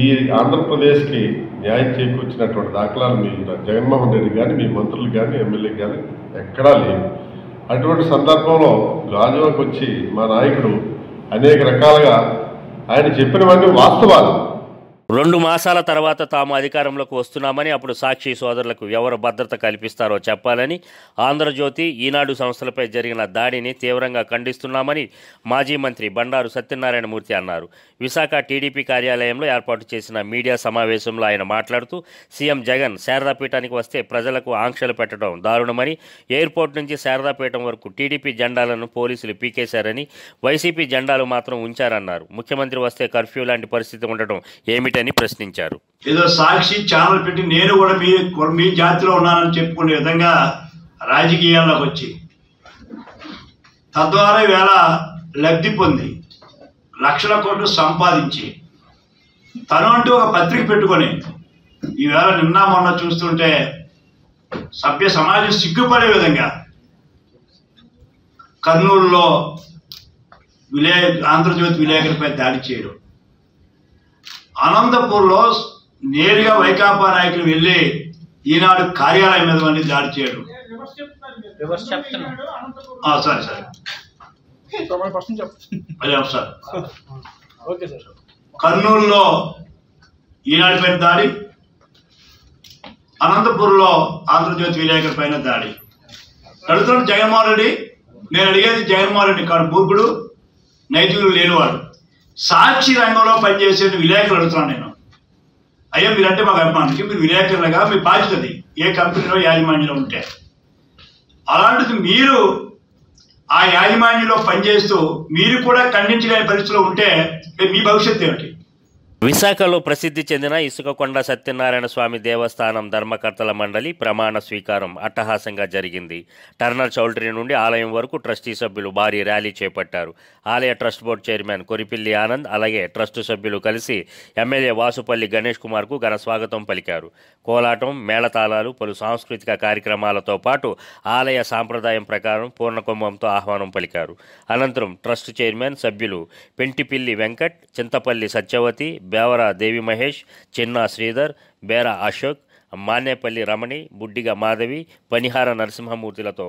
ఈ ఆంధ్రప్రదేశ్కి న్యాయం చేకూర్చినటువంటి దాఖలాలు మీ జగన్మోహన్ రెడ్డి కానీ, మీ మంత్రులు కానీ, ఎమ్మెల్యే కానీ ఎక్కడా లేవు. అటువంటి సందర్భంలో గాజువాకు వచ్చి మా నాయకుడు అనేక రకాలుగా ఆయన చెప్పినవన్నీ వాస్తవాలు. 2 మాసాల తర్వాత తాము అధికారంలోకి వస్తున్నామని, అప్పుడు సాక్షి సోదరులకు ఎవరు భద్రత కల్పిస్తారో చెప్పాలని, ఆంధ్రజ్యోతి, ఈనాడు సంస్థలపై జరిగిన దాడిని తీవ్రంగా ఖండిస్తున్నామని మాజీ మంత్రి బండారు సత్యనారాయణమూర్తి అన్నారు. విశాఖ టీడీపీ కార్యాలయంలో ఏర్పాటు చేసిన మీడియా సమావేశంలో ఆయన మాట్లాడుతూ సీఎం జగన్ శారదాపీఠానికి వస్తే ప్రజలకు ఆంక్షలు పెట్టడం దారుణమని, ఎయిర్పోర్ట్ నుంచి శారదాపీఠం వరకు టీడీపీ జెండాలను పోలీసులు పీకేశారని, వైసీపీ జెండాలు మాత్రం ఉంచారన్నారు. ముఖ్యమంత్రి వస్తే కర్ఫ్యూ లాంటి పరిస్థితి ఉండటం ఏమిటి అని ప్రశ్నించారు. ఏదో సాక్షి ఛానల్ పెట్టి నేను కూడా మీ జాతిలో ఉన్నానని చెప్పుకునే విధంగా రాజకీయాల్లోకి వచ్చి తద్వారా ఈవేళ లబ్ధి పొంది లక్షల కోట్లు సంపాదించి తను అంటూ ఒక పత్రిక పెట్టుకొని ఈవేళ నిన్న మొన్న చూస్తుంటే సభ్య సమాజం సిగ్గుపడే విధంగా కర్నూలులో ఆంధ్రజ్యోతి విలేకరులపై దాడి చేయడం, అనంతపూర్లో నేరుగా వైకాపా నాయకులు వెళ్ళి ఈనాడు కార్యాలయం మీద వండి దాడి చేయడం. కర్నూలులో ఈనాడు పైన దాడి, అనంతపూర్లో ఆంధ్రజ్యోతి విలేకరుల పైన దాడి. అడుగుతున్నాడు జగన్మోహన్ రెడ్డి. నేను అడిగేది జగన్మోహన్ రెడ్డి కాదు, మూర్ఖుడు, నైతికులు లేనివాడు. సాక్షి రంగంలో పనిచేసే విలేకరులు అడుగుతున్నాను నేను. అయ్యా మీరంటే మాకు అభిమానికి, మీరు విలేకరులుగా మీ బాధ్యతది ఏ కంపెనీలో యాజమాన్యంలో ఉంటే. అలాంటిది మీరు ఆ యాజమాన్యంలో పనిచేస్తూ మీరు కూడా ఖండించలేని పరిస్థితిలో ఉంటే మీ భవిష్యత్తు ఏమిటి? విశాఖలో ప్రసిద్ధి చెందిన ఇసుకకొండ సత్యనారాయణ స్వామి దేవస్థానం ధర్మకర్తల మండలి ప్రమాణ స్వీకారం అట్టహాసంగా జరిగింది. టర్నర్ చౌల్ట్రీ నుండి ఆలయం వరకు ట్రస్టీ సభ్యులు భారీ ర్యాలీ చేపట్టారు. ఆలయ ట్రస్ట్ బోర్డు చైర్మన్ కొరిపిల్లి ఆనంద్, అలాగే ట్రస్టు సభ్యులు కలిసి ఎమ్మెల్యే వాసుపల్లి గణేష్ కుమార్కు ఘన స్వాగతం పలికారు. కోలాటం, మేళతాళాలు, పలు సాంస్కృతిక కార్యక్రమాలతో పాటు ఆలయ సాంప్రదాయం ప్రకారం పూర్ణకుంభంతో ఆహ్వానం పలికారు. అనంతరం ట్రస్ట్ చైర్మన్ సభ్యులు పెంటిపిల్లి వెంకట్, చింతపల్లి సత్యవతి, బేవర దేవి మహేష్, చిన్నా శ్రీధర్, బేరా అశోక్, మానేపల్లి రమణి, బుడ్డిగ మాధవి, పనిహార నరసింహమూర్తులతో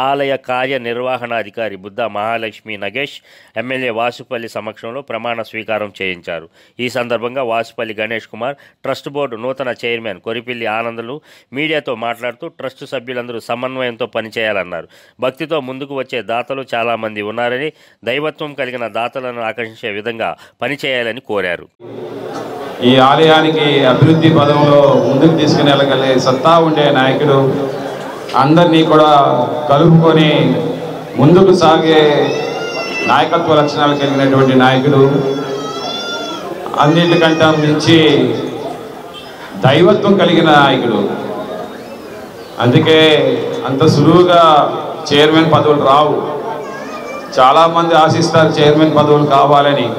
ఆలయ కార్యనిర్వహణాధికారి బుద్ధ మహాలక్ష్మి నగేష్, ఎమ్మెల్యే వాసుపల్లి సమక్షంలో ప్రమాణ స్వీకారం చేయించారు. ఈ సందర్భంగా వాసుపల్లి గణేష్ కుమార్, ట్రస్ట్ బోర్డు నూతన చైర్మన్ కొరిపిల్లి ఆనందులు మీడియాతో మాట్లాడుతూ ట్రస్టు సభ్యులందరూ సమన్వయంతో పనిచేయాలన్నారు. భక్తితో ముందుకు వచ్చే దాతలు చాలామంది ఉన్నారని, దైవత్వం కలిగిన దాతలను ఆకర్షించే విధంగా పనిచేయాలని కోరారు. ఈ ఆలయానికి అభివృద్ధి పదంలో ముందుకు తీసుకుని వెళ్ళగలిగే సత్తా ఉండే నాయకుడు, అందరినీ కూడా కలుపుకొని ముందుకు సాగే నాయకత్వ లక్షణాలు కలిగినటువంటి నాయకుడు, అన్నిటికంటే మించి దైవత్వం కలిగిన నాయకుడు. అందుకే అంత సులువుగా చైర్మన్ పదవులు రావు. చాలామంది ఆశిస్తారు చైర్మన్ పదవులు కావాలని.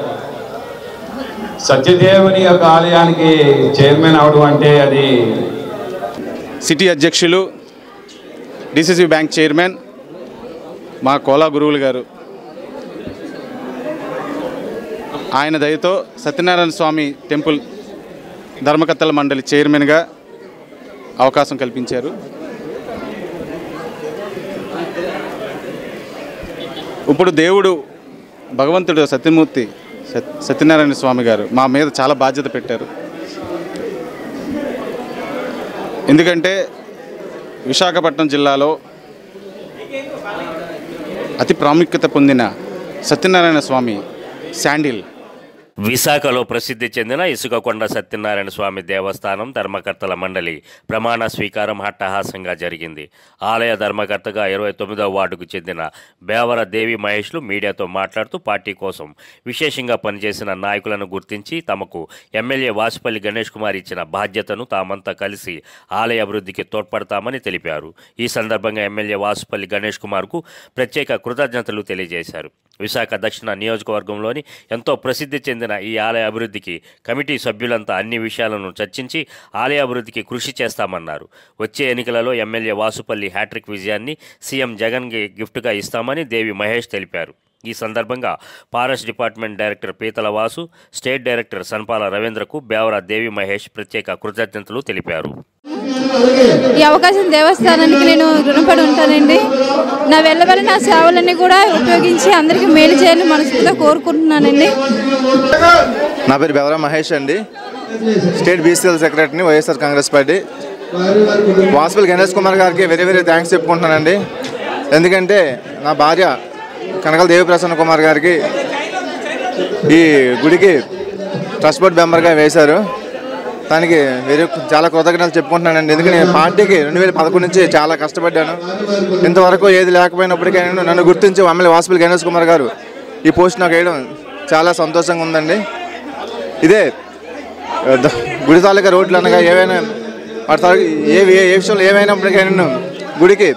సత్యదేవుని యొక్క ఆలయానికి చైర్మన్ అవడం అంటే అది. సిటీ అధ్యక్షులు, డిసిసి బ్యాంక్ చైర్మన్ మా కోలా గురువులు గారు, ఆయన దయతో సత్యనారాయణ స్వామి టెంపుల్ ధర్మకర్తల మండలి చైర్మన్గా అవకాశం కల్పించారు. ఇప్పుడు దేవుడు భగవంతుడు సత్యమూర్తి సత్యనారాయణ స్వామి గారు మా మీద చాలా బాధ్యత పెట్టారు. ఎందుకంటే విశాఖపట్నం జిల్లాలో అతి ప్రాముఖ్యత పొందిన సత్యనారాయణ స్వామి శాండిల్ విశాఖలో ప్రసిద్ధి చెందిన ఇసుకకొండ సత్యనారాయణ స్వామి దేవస్థానం ధర్మకర్తల మండలి ప్రమాణ స్వీకారం అట్టహాసంగా జరిగింది. ఆలయ ధర్మకర్తగా 29వ వార్డుకు చెందిన బేవర దేవి మహేష్లు మీడియాతో మాట్లాడుతూ పార్టీ కోసం విశేషంగా పనిచేసిన నాయకులను గుర్తించి తమకు ఎమ్మెల్యే వాసుపల్లి గణేష్ కుమార్ ఇచ్చిన బాధ్యతను తామంతా కలిసి ఆలయ అభివృద్ధికి తోడ్పడతామని తెలిపారు. ఈ సందర్భంగా ఎమ్మెల్యే వాసుపల్లి గణేష్ కుమార్కు ప్రత్యేక కృతజ్ఞతలు తెలియజేశారు. విశాఖ దక్షిణ నియోజకవర్గంలోని ఎంతో ప్రసిద్ధి చెందిన ఈ ఆలయ అభివృద్ధికి కమిటీ సభ్యులంతా అన్ని విషయాలను చర్చించి ఆలయ అభివృద్ధికి కృషి చేస్తామన్నారు. వచ్చే ఎన్నికలలో ఎమ్మెల్యే వాసుపల్లి హ్యాట్రిక్ విజయాన్ని సీఎం జగన్కి గిఫ్ట్గా ఇస్తామని దేవి మహేష్ తెలిపారు. ఈ సందర్భంగా ఫారెస్ట్ డిపార్ట్మెంట్ డైరెక్టర్ పీతల వాసు, స్టేట్ డైరెక్టర్ సన్పాల రవీంద్రకు బేవర దేవి మహేష్ ప్రత్యేక కృతజ్ఞతలు తెలిపారు. ఈ అవకాశం దేవస్థానానికి నేను రుణపడి ఉంటానండి. నా వెళ్ళవల్ల నా సేవలన్నీ కూడా ఉపయోగించి అందరికీ మేలు చేయాలని మనస్ఫూర్తిగా కోరుకుంటున్నానండి. నా పేరు బేవర మహేష్ అండి, స్టేట్ బీసీఎల్ సెక్రటరీని, వైఎస్ఆర్ కాంగ్రెస్ పార్టీ. వాసుపల్లి గణేష్ కుమార్ గారికి వెరీ థ్యాంక్స్ చెప్పుకుంటున్నానండి. ఎందుకంటే నా భార్య కనకల దేవి ప్రసన్న కుమార్ గారికి ఈ గుడికి ట్రస్ట్ బోర్డ్ మెంబర్గా వేశారు. దానికి చాలా కృతజ్ఞతలు చెప్పుకుంటున్నానండి. ఎందుకంటే నేను పార్టీకి 2011 నుంచి చాలా కష్టపడ్డాను. ఇంతవరకు ఏది లేకపోయినప్పటికీ నన్ను గుర్తించి ఎమ్మెల్యే వాసుపల్లి గణేష్ కుమార్ గారు ఈ పోస్ట్ నాకు వేయడం చాలా సంతోషంగా ఉందండి. ఇదే గుడి తాలూకా రోడ్లు అనగా ఏవైనా ఏ విషయంలో ఏమైనప్పటికీ నేను గుడికి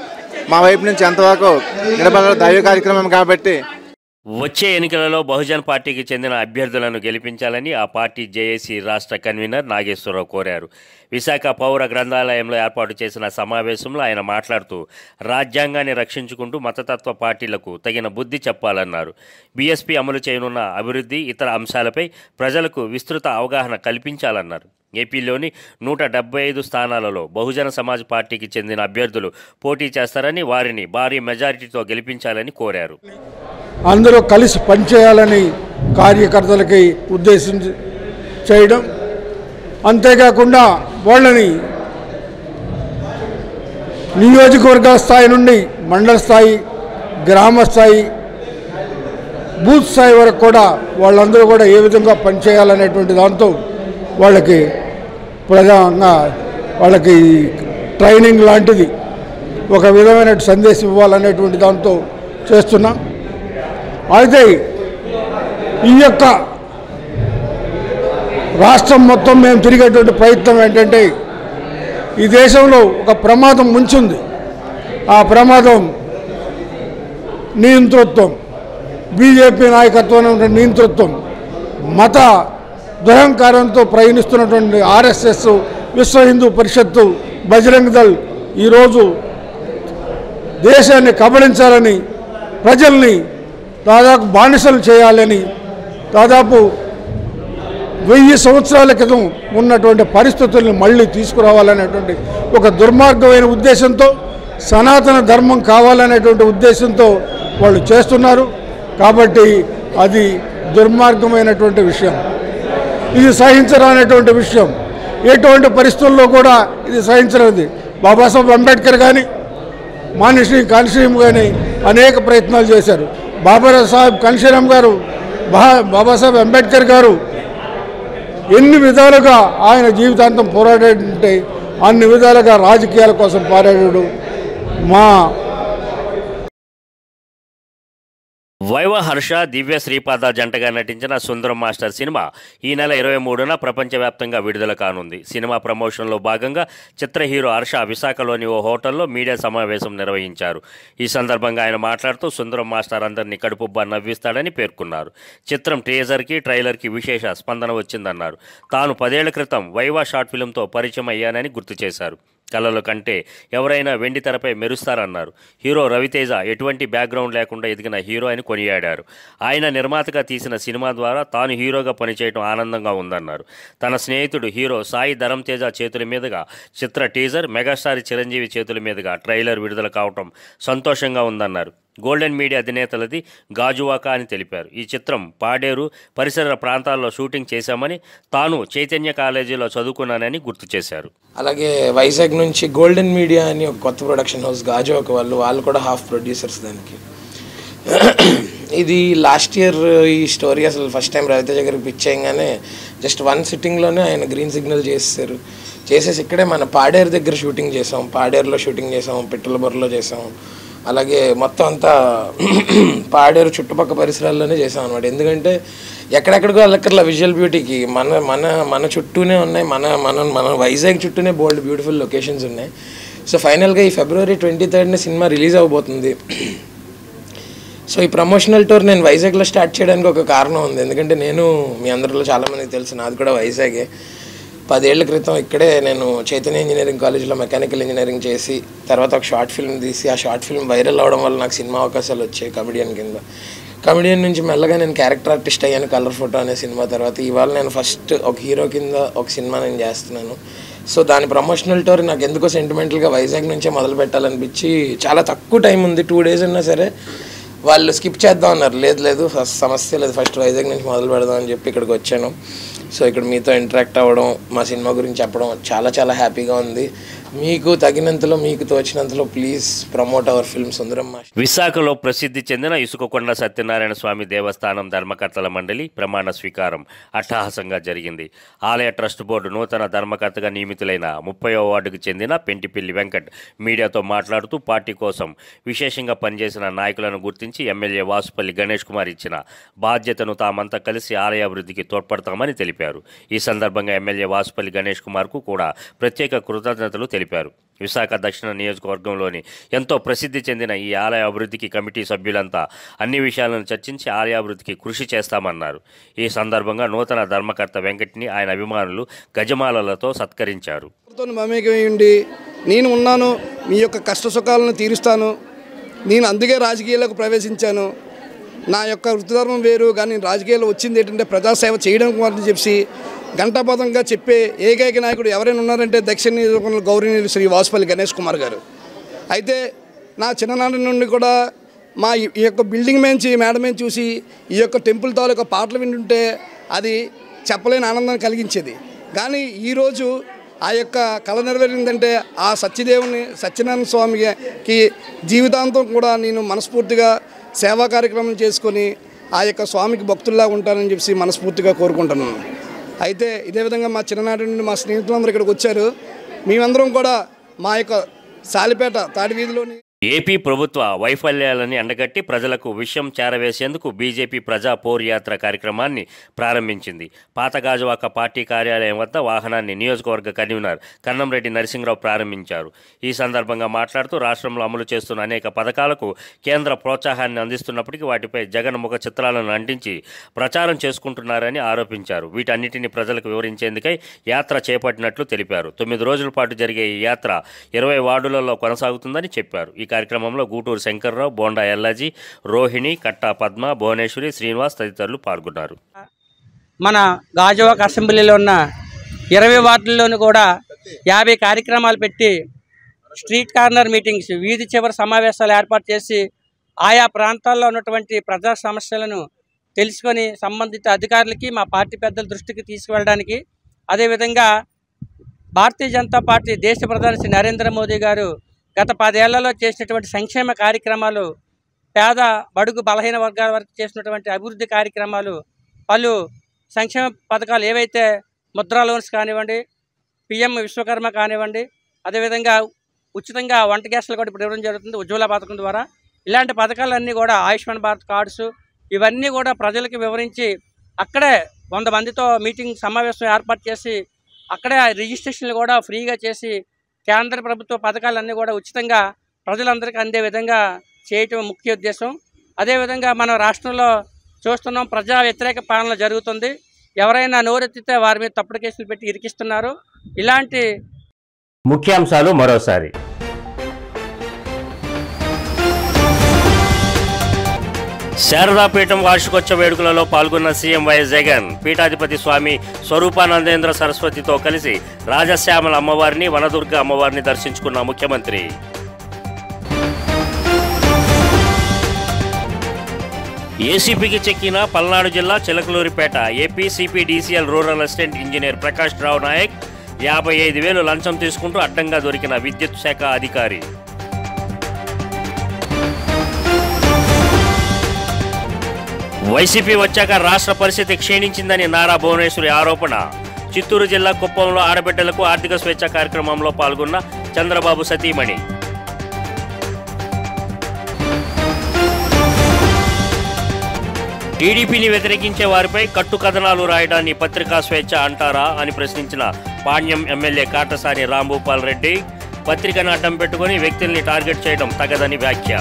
మా వైపు నుంచి ఎంతవరకు నిలబడాలి దైవ కార్యక్రమం కాబట్టి. వచ్చే ఎన్నికలలో బహుజన్ పార్టీకి చెందిన అభ్యర్థులను గెలిపించాలని ఆ పార్టీ జేఏసీ రాష్ట్ర కన్వీనర్ నాగేశ్వరరావు కోరారు. విశాఖ పౌర గ్రంథాలయంలో ఏర్పాటు చేసిన సమావేశంలో ఆయన మాట్లాడుతూ రాజ్యాంగాన్ని రక్షించుకుంటూ మతతత్వ పార్టీలకు తగిన బుద్ధి చెప్పాలన్నారు. బీఎస్పీ అమలు చేయనున్న అభివృద్ధి ఇతర అంశాలపై ప్రజలకు విస్తృత అవగాహన కల్పించాలన్నారు. ఏపీలోని 175 స్థానాలలో బహుజన సమాజ్ పార్టీకి చెందిన అభ్యర్థులు పోటీ చేస్తారని, వారిని భారీ మెజారిటీతో గెలిపించాలని కోరారు. అందరూ కలిసి పనిచేయాలని కార్యకర్తలకి ఉద్దేశించి చేయడం, అంతేకాకుండా వాళ్ళని నియోజకవర్గ స్థాయి నుండి మండల స్థాయి, గ్రామ స్థాయి, బూత్ స్థాయి వరకు కూడా వాళ్ళందరూ కూడా ఏ విధంగా పనిచేయాలనేటువంటి దాంతో వాళ్ళకి ప్రధానంగా వాళ్ళకి ట్రైనింగ్ లాంటిది ఒక విధమైన సందేశం ఇవ్వాలనేటువంటి దాంతో చేస్తున్నాం. అయితే ఈ యొక్క రాష్ట్రం మొత్తం మేము తిరిగేటువంటి ప్రయత్నం ఏంటంటే ఈ దేశంలో ఒక ప్రమాదం ముంచుంది. ఆ ప్రమాదం నియంతృత్వం, బీజేపీ నాయకత్వం నియంతృత్వం, మత దురహంకారంతో ప్రయాణిస్తున్నటువంటి ఆర్ఎస్ఎస్, విశ్వ హిందూ పరిషత్తు, బజరంగ్ దళ్ ఈరోజు దేశాన్ని కబళించాలని, ప్రజల్ని దాదాపు బానిసలు చేయాలని, దాదాపు 1000 సంవత్సరాల క్రితం ఉన్నటువంటి పరిస్థితుల్ని మళ్ళీ తీసుకురావాలనేటువంటి ఒక దుర్మార్గమైన ఉద్దేశంతో, సనాతన ధర్మం కావాలనేటువంటి ఉద్దేశంతో వాళ్ళు చేస్తున్నారు. కాబట్టి అది దుర్మార్గమైనటువంటి విషయం, ఇది సహించరానటువంటి విషయం. ఎటువంటి పరిస్థితుల్లో కూడా ఇది సహించలేదు. బాబాసాహెబ్ అంబేద్కర్ కానీ, మానిశ్రీ కాన్షీరామ్ కానీ అనేక ప్రయత్నాలు చేశారు. బాబాసాహెబ్ కాన్షీరామ్ గారు, బాబాసాహెబ్ అంబేద్కర్ గారు ఎన్ని విధాలుగా ఆయన జీవితాంతం పోరాడాడంటే అన్ని విధాలుగా రాజకీయాల కోసం పోరాడాడు. మా వైవ హర్ష, దివ్య శ్రీపాద జంటగా నటించిన సుందరం మాస్టర్ సినిమా ఈ నెల 23న ప్రపంచవ్యాప్తంగా విడుదల కానుంది. సినిమా ప్రమోషన్లో భాగంగా చిత్ర హీరో హర్ష విశాఖలోని ఓ హోటల్లో మీడియా సమావేశం నిర్వహించారు. ఈ సందర్భంగా ఆయన మాట్లాడుతూ సుందరం మాస్టర్ అందరినీ కడుపుబ్బా నవ్విస్తాడని పేర్కొన్నారు. చిత్రం టీజర్కి, ట్రైలర్కి విశేష స్పందన వచ్చిందన్నారు. తాను 10 ఏళ్ల క్రితం వైవా షార్ట్ ఫిల్మ్తో పరిచయం అయ్యానని గుర్తు చేశారు. కళల కంటే ఎవరైనా వెండి తెరపై మెరుస్తారన్నారు. హీరో రవితేజ ఎటువంటి బ్యాక్గ్రౌండ్ లేకుండా ఎదిగిన హీరో అని కొనియాడారు. ఆయన నిర్మాతగా తీసిన సినిమా ద్వారా తాను హీరోగా పనిచేయడం ఆనందంగా ఉందన్నారు. తన స్నేహితుడు హీరో సాయి ధరమ్ తేజ చేతుల మీదుగా చిత్ర టీజర్, మెగాస్టార్ చిరంజీవి చేతుల మీదుగా ట్రైలర్ విడుదల కావటం సంతోషంగా ఉందన్నారు. గోల్డెన్ మీడియా అధినేతలది గాజువాక అని తెలిపారు. ఈ చిత్రం పాడేరు పరిసర ప్రాంతాల్లో షూటింగ్ చేశామని, తాను చైతన్య కాలేజీలో చదువుకున్నానని గుర్తు చేశారు. అలాగే వైజాగ్ నుంచి గోల్డెన్ మీడియా అని ఒక కొత్త ప్రొడక్షన్ హౌస్ గాజువాక వాళ్ళు కూడా హాఫ్ ప్రొడ్యూసర్స్ దానికి. ఇది లాస్ట్ ఇయర్ ఈ స్టోరీ అసలు ఫస్ట్ టైం రవితేజ గారికి పిచ్ చేయగానే జస్ట్ 1 సిట్టింగ్లోనే ఆయన గ్రీన్ సిగ్నల్ చేసేసి ఇక్కడే మన పాడేరు దగ్గర షూటింగ్ చేసాం. పాడేరులో షూటింగ్ చేసాం, పిట్టలబొర్రలో చేసాం. అలాగే మొత్తం అంతా పాడేరు చుట్టుపక్కల పరిసరాల్లోనే చేసాం అనమాట. ఎందుకంటే ఎక్కడెక్కడికో వెళ్ళక్కర్లా విజువల్ బ్యూటీకి, మన చుట్టూనే ఉన్నాయి, మన వైజాగ్ చుట్టూనే బోల్డ్ బ్యూటిఫుల్ లొకేషన్స్ ఉన్నాయి. సో ఫైనల్గా ఈ February 23rd సినిమా రిలీజ్ అవబోతుంది. సో ఈ ప్రమోషనల్ టూర్ నేను వైజాగ్లో స్టార్ట్ చేయడానికి ఒక కారణం ఉంది. ఎందుకంటే నేను మీ అందరిలో చాలామందికి తెలుసు, నాది కూడా వైజాగే. 10 ఏళ్ల క్రితం ఇక్కడే నేను చైతన్య ఇంజనీరింగ్ కాలేజ్లో మెకానికల్ ఇంజనీరింగ్ చేసి తర్వాత ఒక షార్ట్ ఫిల్మ్ తీసి ఆ షార్ట్ ఫిల్మ్ వైరల్ అవడం వల్ల నాకు సినిమా అవకాశాలు వచ్చాయి కమెడియన్ కింద. కమెడియన్ నుంచి మెల్లగా నేను క్యారెక్టర్ ఆర్టిస్ట్ అయ్యాను కలర్ ఫోటో అనే సినిమా తర్వాత. ఇవాళ నేను ఫస్ట్ ఒక హీరో కింద ఒక సినిమా నేను చేస్తున్నాను. సో దాని ప్రమోషనల్ టూర్ నాకు ఎందుకో సెంటిమెంటల్గా వైజాగ్ నుంచే మొదలు పెట్టాలనిపించి, చాలా తక్కువ టైం ఉంది, 2 days ఉన్నా సరే వాళ్ళు స్కిప్ చేద్దాం అన్నారు. లేదు సమస్య లేదు, ఫస్ట్ వైజాగ్ నుంచి మొదలు పెడదాం అని చెప్పి ఇక్కడికి వచ్చాను. సో ఇక్కడ మీతో ఇంటరాక్ట్ అవ్వడం, మా సినిమా గురించి చెప్పడం చాలా హ్యాపీగా ఉంది. మీకు తగినంతలో, మీకు తోచినంతలో please promote our film Sundaramma. విశాఖలో ప్రసిద్ధి చెందిన ఇసుకకొండ సత్యనారాయణ స్వామి దేవస్థానం ధర్మకర్తల మండలి ప్రమాణ స్వీకారం అట్టహాసంగా జరిగింది. ఆలయ ట్రస్ట్ బోర్డు నూతన ధర్మకర్తగా నియమితులైన 30వ వార్డుకు చెందిన పెంటిపిల్లి వెంకట్ మీడియాతో మాట్లాడుతూ పార్టీ కోసం విశేషంగా పనిచేసిన నాయకులను గుర్తించి ఎమ్మెల్యే వాసుపల్లి గణేష్ కుమార్ ఇచ్చిన బాధ్యతను తామంతా కలిసి ఆలయ అభివృద్ధికి తోడ్పడతామని తెలిపారు. ఈ సందర్భంగా ఎమ్మెల్యే వాసుపల్లి గణేష్ కుమార్కు కూడా ప్రత్యేక కృతజ్ఞతలు తెలిపారు. విశాఖ దక్షిణ నియోజకవర్గంలోని ఎంతో ప్రసిద్ధి చెందిన ఈ ఆలయ అభివృద్ధికి కమిటీ సభ్యులంతా అన్ని విషయాలను చర్చించి ఆలయాభివృద్ధికి కృషి చేస్తామన్నారు. ఈ సందర్భంగా నూతన ధర్మకర్త వెంకట్ని ఆయన అభిమానులు గజమాలలతో సత్కరించారు. మమేకమయ్యండి, నేను ఉన్నాను, మీ యొక్క కష్ట సుఖాలను తీరుస్తాను, నేను అందుకే రాజకీయాలకు ప్రవేశించాను, నా యొక్క వృత్తిధర్మం వేరు, కానీ రాజకీయాల్లో వచ్చింది ఏంటంటే ప్రజాసేవ చేయడం అని చెప్పి ఘంటాపథంగా చెప్పే ఏకైక నాయకుడు ఎవరైనా ఉన్నారంటే దక్షిణ నియోజకవర్గంలో గౌరవనీయులు శ్రీ వాసుపల్లి గణేష్ కుమార్ గారు. అయితే నా చిన్ననాటి నుండి కూడా మా ఈ యొక్క బిల్డింగ్ మేడ మీద చూసి ఈ యొక్క టెంపుల్ తాలూకా పాటలు వింటుంటే అది చెప్పలేని ఆనందాన్ని కలిగించేది. కానీ ఈరోజు ఆ యొక్క కళ నెరవేరిందంటే ఆ సత్యనారాయణ స్వామికి జీవితాంతం కూడా నేను మనస్ఫూర్తిగా సేవా కార్యక్రమం చేసుకొని ఆ యొక్క స్వామికి భక్తుల్లా ఉంటానని చెప్పి మనస్ఫూర్తిగా కోరుకుంటున్నాను. అయితే ఇదే విధంగా మా చిన్ననాటి నుండి మా స్నేహితులందరూ ఇక్కడికి వచ్చారు. మేమందరం కూడా మా యొక్క సాలిపేట తాడి వీధిలోని ఏపీ ప్రభుత్వ వైఫల్యాలని ఎండగట్టి ప్రజలకు విషయం చేరవేసేందుకు బీజేపీ ప్రజా పోర్ యాత్ర కార్యక్రమాన్ని ప్రారంభించింది. పాత గాజువాక పార్టీ కార్యాలయం వద్ద వాహనాన్ని నియోజకవర్గ కన్వీనర్ కన్నంరెడ్డి నరసింహరావు ప్రారంభించారు. ఈ సందర్భంగా మాట్లాడుతూ రాష్ట్రంలో అమలు చేస్తున్న అనేక పథకాలకు కేంద్ర ప్రోత్సాహాన్ని అందిస్తున్నప్పటికీ వాటిపై జగన్ ముఖ చిత్రాలను అంటించి ప్రచారం చేసుకుంటున్నారని ఆరోపించారు. వీటన్నిటిని ప్రజలకు వివరించేందుకై యాత్ర చేపట్టినట్లు తెలిపారు. 9 రోజుల పాటు జరిగే ఈ యాత్ర 20 వార్డులలో కొనసాగుతుందని చెప్పారు. ఈ కార్యక్రమంలో గూటూరు శంకర్రావు, బోండా ఎల్లాజీ, రోహిణి, కట్టా పద్మ, భువనేశ్వరి, శ్రీనివాస్ తదితరులు పాల్గొన్నారు. మన గాజువాక అసెంబ్లీలో ఉన్న 20 వార్డుల్లోనూ కూడా 50 కార్యక్రమాలు పెట్టి స్ట్రీట్ కార్నర్ మీటింగ్స్, వీధి చివరి సమావేశాలు ఏర్పాటు చేసి ఆయా ప్రాంతాల్లో ఉన్నటువంటి ప్రజా సమస్యలను తెలుసుకొని సంబంధిత అధికారులకి, మా పార్టీ పెద్దల దృష్టికి తీసుకువెళ్ళడానికి, అదేవిధంగా భారతీయ జనతా పార్టీ దేశ ప్రధాని శ్రీ నరేంద్ర మోదీ గారు గత 10 ఏళ్లలో చేసినటువంటి సంక్షేమ కార్యక్రమాలు, పేద బడుగు బలహీన వర్గాల వరకు చేసినటువంటి అభివృద్ధి కార్యక్రమాలు, పలు సంక్షేమ పథకాలు ఏవైతే ముద్రా లోన్స్ కానివ్వండి, పిఎం విశ్వకర్మ కానివ్వండి, అదేవిధంగా ఉచితంగా వంట గ్యాస్లు కూడా ఇప్పుడు ఇవ్వడం జరుగుతుంది ఉజ్వల పథకం ద్వారా. ఇలాంటి పథకాలన్నీ కూడా ఆయుష్మాన్ భారత్ కార్డ్స్ ఇవన్నీ కూడా ప్రజలకు వివరించి అక్కడే 100 మందితో మీటింగ్ సమావేశం ఏర్పాటు చేసి అక్కడే రిజిస్ట్రేషన్లు కూడా ఫ్రీగా చేసి కేంద్ర ప్రభుత్వ పథకాలన్నీ కూడా ఉచితంగా ప్రజలందరికీ అందే విధంగా చేయటం ముఖ్య ఉద్దేశం. అదేవిధంగా మన రాష్ట్రంలో చూస్తున్నాం, ప్రజా వ్యతిరేక పాలన జరుగుతుంది. ఎవరైనా నోరెత్తితే వారి మీద తప్పుడు కేసులు పెట్టి ఇరికిస్తున్నారు. ఇలాంటి ముఖ్యాంశాలు మరోసారి. శారదాపీఠం వార్షికోత్సవ వేడుకలలో పాల్గొన్న సీఎం వైఎస్ జగన్ పీఠాధిపతి స్వామి స్వరూపానందేంద్ర సరస్వతితో కలిసి రాజశ్యామల అమ్మవారిని, వనదుర్గ అమ్మవారిని దర్శించుకున్న ముఖ్యమంత్రి. ఏసీపీకి చెక్కిన పల్నాడు జిల్లా Chilakaluripet. AP CPDCL rural assistant engineer Prakash Rao Nayak 55,000 లంచం తీసుకుంటూ అడ్డంగా దొరికిన విద్యుత్ శాఖ అధికారి. వైసీపీ వచ్చాక రాష్ట్ర పరిస్థితి క్షీణించిందని నారా భువనేశ్వరి ఆరోపణ. చిత్తూరు జిల్లా కుప్పంలో ఆడబిడ్డలకు ఆర్థిక స్వేచ్ఛ కార్యక్రమంలో పాల్గొన్న చంద్రబాబు సతీమణి. టీడీపీని వ్యతిరేకించే వారిపై కట్టుకథనాలు రాయడాన్ని పత్రికా స్వేచ్ఛ అంటారా అని ప్రశ్నించిన పాణ్యం ఎమ్మెల్యే కాటసాని రాంభూపాల్ రెడ్డి. పత్రికను అడ్డం పెట్టుకుని వ్యక్తుల్ని టార్గెట్ చేయడం తగదని వ్యాఖ్య.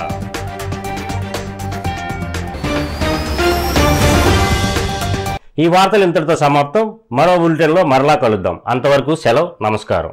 ఈ వార్తలు ఇంతటితో సమాప్తం. మరో బులెటిన్లో మరలా కలుద్దాం. అంతవరకు సెలవు. నమస్కారం.